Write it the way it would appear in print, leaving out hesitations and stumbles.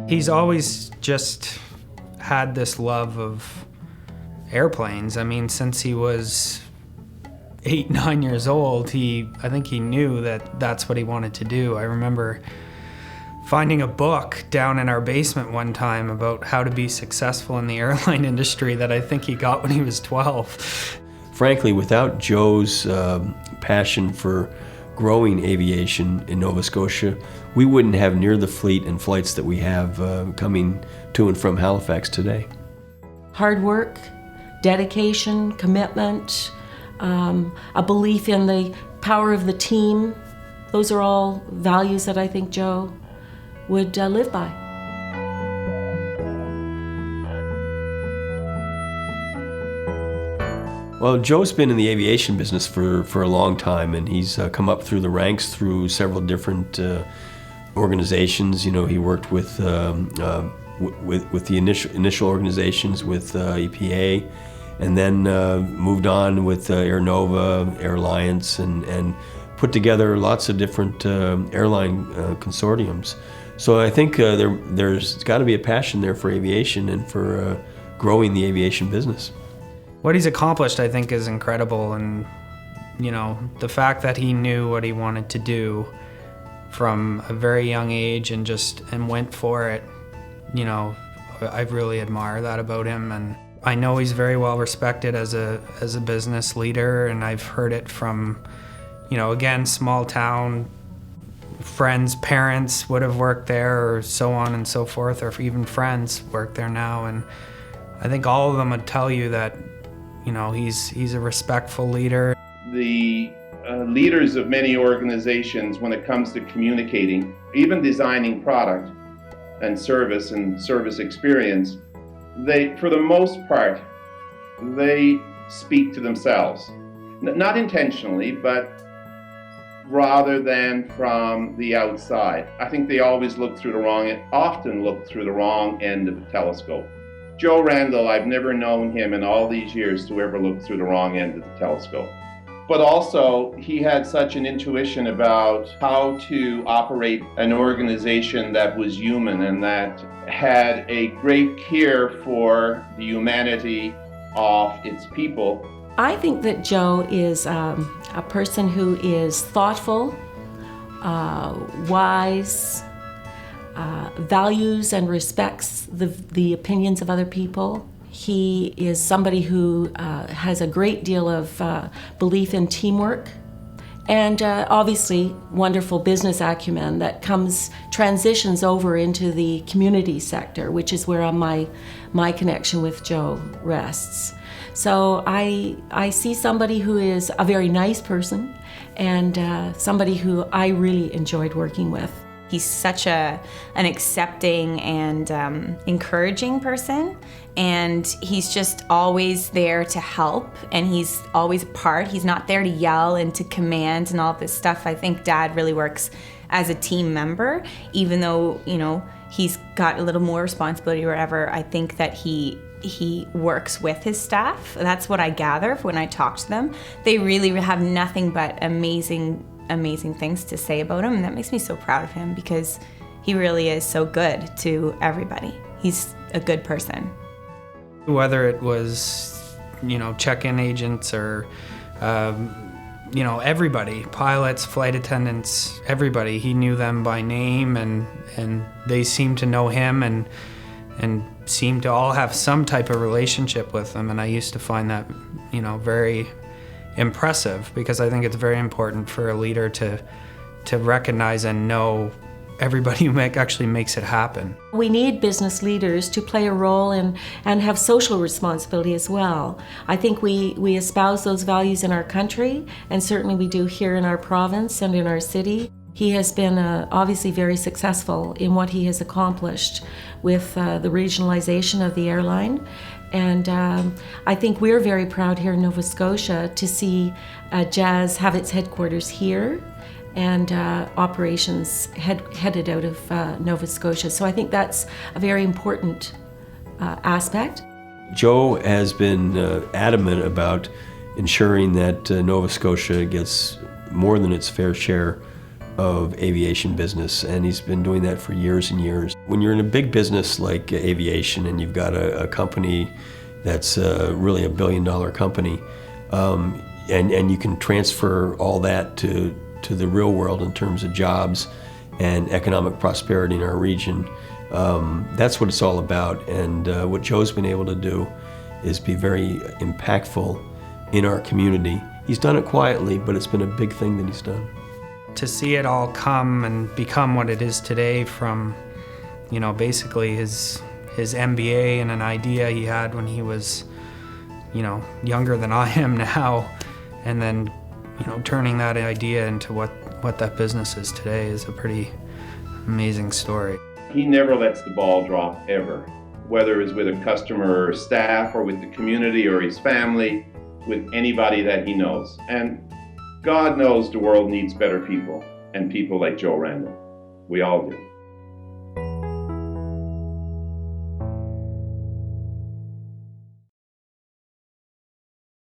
He's always just had this love of airplanes. I mean, since he was 8, 9 years old, I think he knew that that's what he wanted to do. I remember finding a book down in our basement one time about how to be successful in the airline industry that I think he got when he was 12. Frankly, without Joe's passion for growing aviation in Nova Scotia, we wouldn't have near the fleet and flights that we have coming to and from Halifax today. Hard work, dedication, commitment, a belief in the power of the team. Those are all values that I think Joe would live by. Well, Joe's been in the aviation business for a long time, and he's come up through the ranks through several different organizations. You know, he worked with the initial organizations with EPA, and then moved on with Air Nova, Air Alliance, and put together lots of different airline consortiums. So I think there's got to be a passion there for aviation and for growing the aviation business. What he's accomplished, I think, is incredible, and the fact that he knew what he wanted to do from a very young age and went for it, I really admire that about him. And I know he's very well respected as a business leader, and I've heard it from, again, small town friends, parents would have worked there, or so on and so forth, or even friends work there now, and I think all of them would tell you that he's a respectful leader. The leaders of many organizations, when it comes to communicating, even designing product and service experience, they, for the most part, they speak to themselves. Not intentionally, but rather than from the outside. I think they always often look through the wrong end of the telescope. Joe Randell, I've never known him in all these years to ever look through the wrong end of the telescope. But also, he had such an intuition about how to operate an organization that was human and that had a great care for the humanity of its people. I think that Joe is a person who is thoughtful, wise, values and respects the opinions of other people. He is somebody who has a great deal of belief in teamwork, and obviously wonderful business acumen that transitions over into the community sector, which is where my connection with Joe rests. So I see somebody who is a very nice person, and somebody who I really enjoyed working with. He's such an accepting and encouraging person, and he's just always there to help, and he's always a part. He's not there to yell and to command and all this stuff. I think Dad really works as a team member, even though, he's got a little more responsibility or whatever. I think that he works with his staff. That's what I gather when I talk to them. They really have nothing but amazing things to say about him, and that makes me so proud of him because he really is so good to everybody. He's a good person. Whether it was, check-in agents or, everybody, pilots, flight attendants, everybody, he knew them by name, and they seemed to know him and seemed to all have some type of relationship with him, and I used to find that, very impressive, because I think it's very important for a leader to recognize and know everybody who actually makes it happen. We need business leaders to play a role and have social responsibility as well. I think we espouse those values in our country, and certainly we do here in our province and in our city. He has been obviously very successful in what he has accomplished with the regionalization of the airline. And I think we're very proud here in Nova Scotia to see JAS have its headquarters here and operations headed out of Nova Scotia. So I think that's a very important aspect. Joe has been adamant about ensuring that Nova Scotia gets more than its fair share of aviation business, and he's been doing that for years and years. When you're in a big business like aviation and you've got a company that's really $1 billion company, and you can transfer all that to the real world in terms of jobs and economic prosperity in our region, that's what it's all about. And what Joe's been able to do is be very impactful in our community. He's done it quietly, but it's been a big thing that he's done. To see it all come and become what it is today from, basically his MBA and an idea he had when he was, younger than I am now, and then, turning that idea into what that business is today is a pretty amazing story. He never lets the ball drop, ever. Whether it's with a customer or staff or with the community or his family, with anybody that he knows. And God knows the world needs better people, and people like Joe Randell. We all do.